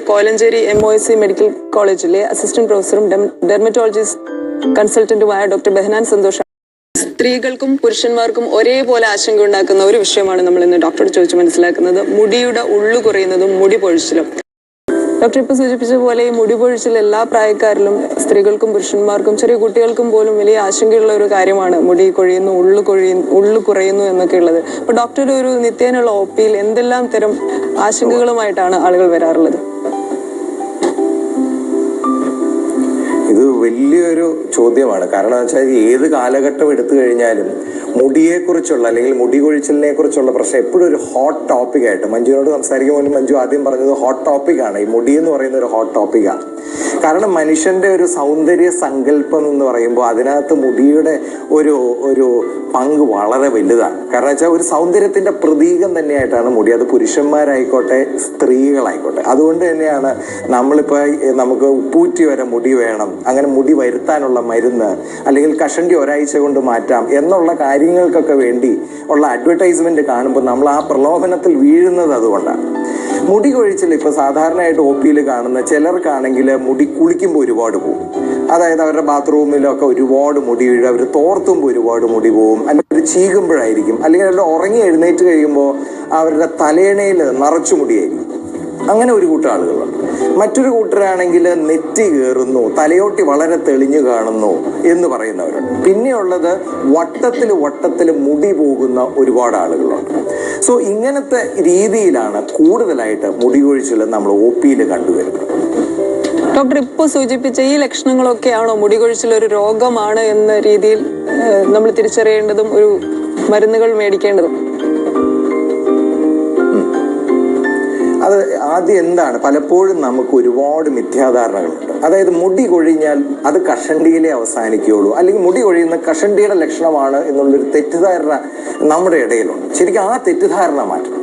Kolenchery MOSC medical കോളേജിലെ assistant പ്രൊഫസറും dermatologist കൺസൾട്ടന്റുമായ ഡോക്ടർ ബെഹനാൻ സന്തോഷ്. സ്ത്രീകൾക്കും പുരുഷന്മാർക്കും ഒരേപോലെ ആശങ്ക ഉണ്ടാക്കുന്ന ഒരു വിഷയമാണ് നമ്മൾ ഇന്ന് ഡോക്ടറോട് ചോദിച്ച് മനസ്സിലാക്കുന്നത്. മുടിയുടെ ഉള്ളു കുറയുന്നതും മുടി പൊഴിച്ചിലും. ഡോക്ടർ ഇപ്പോൾ സൂചിപ്പിച്ച പോലെ ഈ മുടി പൊഴിച്ചിൽ എല്ലാ പ്രായക്കാരിലും സ്ത്രീകൾക്കും പുരുഷന്മാർക്കും ചെറിയ കുട്ടികൾക്കും പോലും വലിയ ആശങ്കയുള്ള ഒരു കാര്യമാണ്. മുടി കൊഴിയുന്നു, ഉള്ളു കുറയുന്നു എന്നൊക്കെ ഉള്ളത്. അപ്പൊ ഡോക്ടറുടെ ഒരു നിത്യേനയുള്ള OPയിൽ എന്തെല്ലാം തരം ആശങ്കകളുമായിട്ടാണ് ആളുകൾ വരാറുള്ളത്? ഇത് വലിയൊരു ചോദ്യമാണ്. കാരണം വെച്ചാൽ ഏത് കാലഘട്ടം എടുത്തു കഴിഞ്ഞാലും മുടിയെക്കുറിച്ചുള്ള അല്ലെങ്കിൽ മുടി കൊഴിച്ചിലിനെ കുറിച്ചുള്ള പ്രശ്നം എപ്പോഴും ഒരു ഹോട്ട് ടോപ്പിക്കായിട്ട്, മഞ്ജുവിനോട് സംസാരിക്കുമ്പോൾ മഞ്ജു ആദ്യം പറഞ്ഞത് ഹോട്ട് ടോപ്പിക്കാണ്. ഈ മുടി എന്ന് പറയുന്ന ഒരു ഹോട്ട് ടോപ്പിക്കാണ്. കാരണം മനുഷ്യന്റെ ഒരു സൗന്ദര്യ സങ്കല്പം എന്ന് പറയുമ്പോൾ അതിനകത്ത് മുടിയുടെ ഒരു പങ്ക് വളരെ വലുതാണ്. കാരണം വെച്ചാൽ ഒരു സൗന്ദര്യത്തിന്റെ പ്രതീകം തന്നെയായിട്ടാണ് മുടി. അത് പുരുഷന്മാരായിക്കോട്ടെ സ്ത്രീകളായിക്കോട്ടെ. അതുകൊണ്ട് തന്നെയാണ് നമുക്ക് ഉപ്പൂറ്റി വരെ മുടി വേണം, അങ്ങനെ മുടി വരുത്താനുള്ള മരുന്ന്, അല്ലെങ്കിൽ കഷണ്ടി ഒരാഴ്ച കൊണ്ട് മാറ്റാം എന്നുള്ള കാര്യങ്ങൾക്കൊക്കെ വേണ്ടി ഉള്ള അഡ്വർടൈസ്മെന്റ് കാണുമ്പോൾ നമ്മൾ ആ പ്രലോഭനത്തിൽ വീഴുന്നത് അതുകൊണ്ടാണ്. മുടി കൊഴിച്ചിൽ ഇപ്പൊ സാധാരണയായിട്ട് OPയിൽ കാണുന്ന ചിലർക്കാണെങ്കിൽ മുടി കുളിക്കുമ്പോൾ ഒരുപാട് പോകും. അതായത് അവരുടെ ബാത്റൂമിലൊക്കെ ഒരുപാട് മുടി വീഴും, അവർ തോർത്തുമ്പോൾ ഒരുപാട് മുടി പോകും, അല്ലെങ്കിൽ ചീകുമ്പോഴായിരിക്കും, അല്ലെങ്കിൽ അവരുടെ ഉറങ്ങി എഴുന്നേറ്റ് കഴിയുമ്പോൾ അവരുടെ തലേണയിൽ നിറച്ചു മുടിയായിരിക്കും. അങ്ങനെ ഒരു കൂട്ടം ആളുകളുണ്ട്. മറ്റൊരു കൂട്ടരാണെങ്കിൽ നെറ്റി കയറുന്നു, തലയോട്ടി വളരെ തെളിഞ്ഞു കാണുന്നു എന്ന് പറയുന്നവരുണ്ട്. പിന്നെയുള്ളത് വട്ടത്തിൽ മുടി പോകുന്ന ഒരുപാട് ആളുകളുണ്ട്. സോ ഇങ്ങനത്തെ രീതിയിലാണ് കൂടുതലായിട്ട് മുടി കൊഴിച്ചിൽ നമ്മൾ OPയിൽ കണ്ടുവരുന്നത്. ഡോക്ടർ ഇപ്പോൾ സൂചിപ്പിച്ച ഈ ലക്ഷണങ്ങളൊക്കെയാണോ മുടി കൊഴിച്ചിൽ ഒരു രോഗമാണ് എന്ന രീതിയിൽ നമ്മൾ തിരിച്ചറിയേണ്ടതും ഒരു മരുന്നുകൾ മേടിക്കേണ്ടതും? അത് ആദ്യം എന്താണ്, പലപ്പോഴും നമുക്ക് ഒരുപാട് മിഥ്യാധാരണകളുണ്ട്. അതായത് മുടി കൊഴിഞ്ഞാൽ അത് കഷണ്ടിയിലേ അവസാനിക്കുകയുള്ളൂ, അല്ലെങ്കിൽ മുടി കൊഴിയുന്ന കഷണ്ടിയുടെ ലക്ഷണമാണ് എന്നുള്ളൊരു തെറ്റിദ്ധാരണ നമ്മുടെ ഇടയിലുണ്ട്. ശരിക്കും ആ തെറ്റിദ്ധാരണ മാറ്റണം.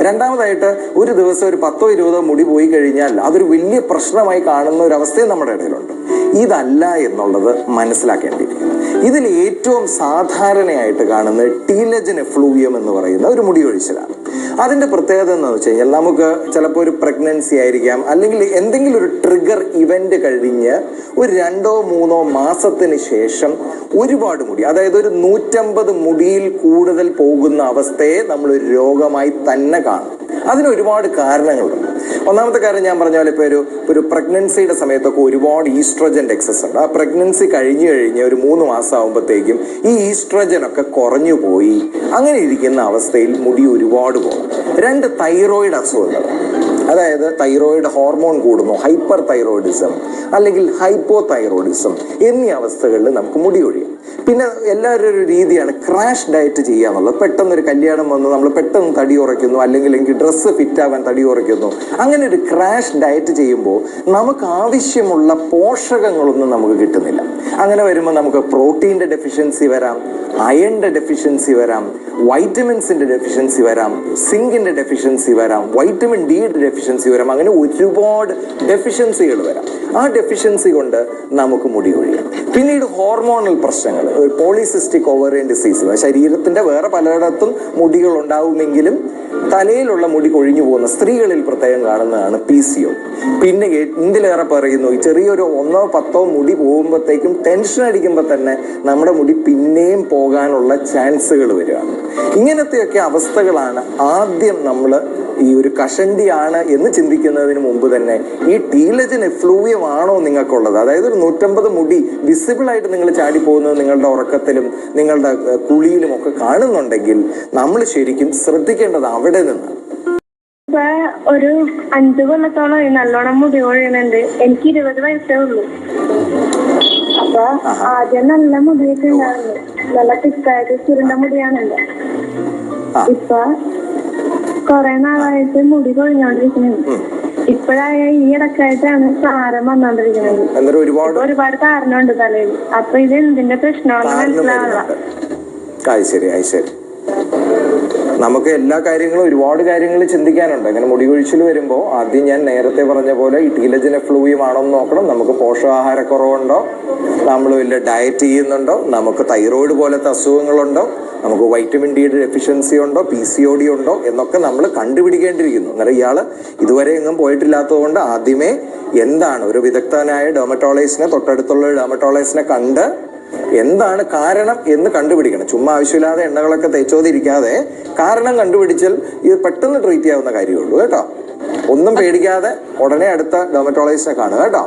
രണ്ടാമതായിട്ട് ഒരു ദിവസം ഒരു 10-20 മുടി പോയി കഴിഞ്ഞാൽ അതൊരു വലിയ പ്രശ്നമായി കാണുന്ന ഒരു അവസ്ഥയും നമ്മുടെ ഇടയിലുണ്ട്. ഇതല്ല എന്നുള്ളത് മനസ്സിലാക്കേണ്ടിയിരിക്കുന്നു. ഇതിൽ ഏറ്റവും സാധാരണയായിട്ട് കാണുന്നത് ടീലജൻ എഫ്ലൂവിയം എന്ന് പറയുന്ന ഒരു മുടി കൊഴിച്ചിലാണ്. അതിന്റെ പ്രത്യേകത എന്ന് വെച്ച് കഴിഞ്ഞാൽ നമുക്ക് ചിലപ്പോൾ ഒരു പ്രഗ്നൻസി ആയിരിക്കാം, അല്ലെങ്കിൽ എന്തെങ്കിലും ഒരു ട്രിഗർ ഇവന്റ് കഴിഞ്ഞ് ഒരു 2-3 മാസത്തിന് ശേഷം ഒരുപാട് മുടി, അതായത് ഒരു 150 മുടിയിൽ കൂടുതൽ പോകുന്ന അവസ്ഥയെ നമ്മൾ ഒരു രോഗമായി തന്നെ കാണും. അതിന് ഒരുപാട് കാരണങ്ങളുണ്ട്. ഒന്നാമത്തെ കാര്യം ഞാൻ പറഞ്ഞ പോലെ ഇപ്പോൾ ഒരു പ്രഗ്നൻസിയുടെ സമയത്തൊക്കെ ഒരുപാട് ഈസ്ട്രോജൻ്റെ എക്സസ് ഉണ്ട്. ആ പ്രഗ്നൻസി കഴിഞ്ഞ് ഒരു 3 മാസം ആകുമ്പോഴത്തേക്കും ഈ ഈസ്ട്രോജൻ ഒക്കെ കുറഞ്ഞു പോയി. അങ്ങനെ ഇരിക്കുന്ന അവസ്ഥയിൽ മുടി ഒരുപാട് പോകും. 2 തൈറോയിഡ് അസുഖങ്ങൾ, അതായത് തൈറോയിഡ് ഹോർമോൺ കൂടുന്നു, ഹൈപ്പർ തൈറോയിഡിസം അല്ലെങ്കിൽ ഹൈപ്പോ തൈറോയിഡിസം എന്നീ അവസ്ഥകളിൽ നമുക്ക് മുടി കൊഴിയും. പിന്നെ എല്ലാവരും ഒരു രീതിയാണ് ക്രാഷ് ഡയറ്റ് ചെയ്യുക എന്നുള്ളത്. പെട്ടെന്നൊരു കല്യാണം വന്ന് നമ്മൾ പെട്ടെന്ന് തടി കുറയ്ക്കുന്നു, അല്ലെങ്കിൽ എനിക്ക് ഡ്രസ്സ് ഫിറ്റ് ആവാൻ തടി കുറയ്ക്കുന്നു. അങ്ങനെ ഒരു ക്രാഷ് ഡയറ്റ് ചെയ്യുമ്പോൾ നമുക്ക് ആവശ്യമുള്ള പോഷകങ്ങളൊന്നും നമുക്ക് കിട്ടുന്നില്ല. അങ്ങനെ വരുമ്പോൾ നമുക്ക് പ്രോട്ടീൻ്റെ ഡെഫിഷ്യൻസി വരാം, അയണിൻ്റെ ഡെഫിഷ്യൻസി വരാം, വൈറ്റമിൻസിൻ്റെ ഡെഫിഷ്യൻസി വരാം, സിങ്കിൻ്റെ ഡെഫിഷ്യൻസി വരാം, വൈറ്റമിൻ ഡിയുടെ ഡെഫിഷ്യൻസി വരാം. അങ്ങനെ ഒരുപാട് ഡെഫിഷ്യൻസികൾ വരാം. ആ ഡെഫിഷ്യൻസി കൊണ്ട് നമുക്ക് മുടി കൊഴിയാം. പിന്നീട് ഹോർമോണൽ പ്രശ്നങ്ങൾ, പോളിസിസ്റ്റിക് ഓവറിയൻ ഡിസീസ്, ശരീരത്തിന്റെ വേറെ പലയിടത്തും മുടികൾ ഉണ്ടാവുമെങ്കിലും തലയിലുള്ള മുടി കൊഴിഞ്ഞു പോകുന്ന സ്ത്രീകളിൽ പ്രത്യേകം കാണുന്നതാണ് PCO. പിന്നെ എന്തിലേറെ പറയുന്നു, ഈ ചെറിയൊരു 1-10 മുടി പോകുമ്പോഴത്തേക്കും ടെൻഷൻ അടിക്കുമ്പോൾ തന്നെ നമ്മുടെ മുടി പിന്നെയും പോകാനുള്ള ചാൻസുകൾ വരികയാണ്. ഇങ്ങനത്തെയൊക്കെ അവസ്ഥകളാണ് ആദ്യം നമ്മൾ ഈ ഒരു കഷണ്ടിയാണ് എന്ന് ചിന്തിക്കുന്നതിന് മുമ്പ് തന്നെ ഈ ടീലജൻ എഫ്ലൂവിയം ആണോ നിങ്ങൾക്കുള്ളത്, അതായത് ഒരു 150 മുടി വിസിബിൾ ആയിട്ട് നിങ്ങൾ ചാടി പോകുന്നത് നിങ്ങളുടെ ഉറക്കത്തിലും നിങ്ങളുടെ കുളിയിലും ഒക്കെ കാണുന്നുണ്ടെങ്കിൽ നമ്മൾ ശരിക്കും ശ്രദ്ധിക്കേണ്ടത് അവിടെ നിന്നാണ്. ഇപ്പൊ ഒരു 5 കൊല്ലത്തോളം നല്ലോണം മുടി കൊഴിയുന്നുണ്ട്. എനിക്ക് 20 വയസ്സേ ഉള്ളൂ. അപ്പൊ ആദ്യം നല്ല മുടിയൊക്കെ ഉണ്ടായിരുന്നു, നല്ല തിക്കായിട്ട് ചുരുണ്ട മുടിയാണല്ലോ. ഇപ്പൊ കൊറേ നാളായിട്ട് മുടി കൊഴിഞ്ഞോണ്ടിരിക്കുന്നുണ്ട്. ഇപ്പോഴായ ഈ ഇടക്കായിട്ടാണ് സാരം വന്നോണ്ടിരിക്കുന്നത്. ഒരുപാട് കാരണമുണ്ട് തലയിൽ. അപ്പൊ ഇത് എന്തിന്റെ പ്രശ്നമാണെന്ന് മനസ്സിലാവില്ല. നമുക്ക് എല്ലാ കാര്യങ്ങളും ഒരുപാട് കാര്യങ്ങൾ ചിന്തിക്കാനുണ്ട്. അങ്ങനെ മുടി കൊഴിച്ചിൽ വരുമ്പോൾ ആദ്യം ഞാൻ നേരത്തെ പറഞ്ഞ പോലെ ഈ ടീലജൻ എഫ്ലൂവിയം ആണോ എന്ന് നോക്കണം. നമുക്ക് പോഷകാഹാരക്കുറവുണ്ടോ, നമ്മൾ വലിയ ഡയറ്റ് ചെയ്യുന്നുണ്ടോ, നമുക്ക് തൈറോയിഡ് പോലത്തെ അസുഖങ്ങളുണ്ടോ, നമുക്ക് വൈറ്റമിൻ ഡിയുടെ ഡെഫിഷ്യൻസി ഉണ്ടോ, PCOD ഉണ്ടോ എന്നൊക്കെ നമ്മൾ കണ്ടുപിടിക്കേണ്ടിയിരിക്കുന്നു. അന്നേരം ഇയാൾ ഇതുവരെ എങ്ങും പോയിട്ടില്ലാത്തത് കൊണ്ട് ആദ്യമേ എന്താണ് ഒരു വിദഗ്ധനായ ഡെർമറ്റോളജിസ്റ്റിനെ, തൊട്ടടുത്തുള്ള ഡെർമറ്റോളജിസ്റ്റിനെ കണ്ട് എന്താണ് കാരണം എന്ന് കണ്ടുപിടിക്കണം. ചുമ്മാ ആവശ്യമില്ലാതെ എണ്ണകളൊക്കെ തേച്ചോതിരിക്കാതെ കാരണം കണ്ടുപിടിച്ചാൽ ഇത് പെട്ടെന്ന് ട്രീറ്റ് ചെയ്യാവുന്ന കാര്യമുള്ളൂ കേട്ടോ. ഒന്നും പേടിക്കാതെ ഉടനെ അടുത്ത ഡെർമറ്റോളജിസ്റ്റിനെ കാണുക കേട്ടോ.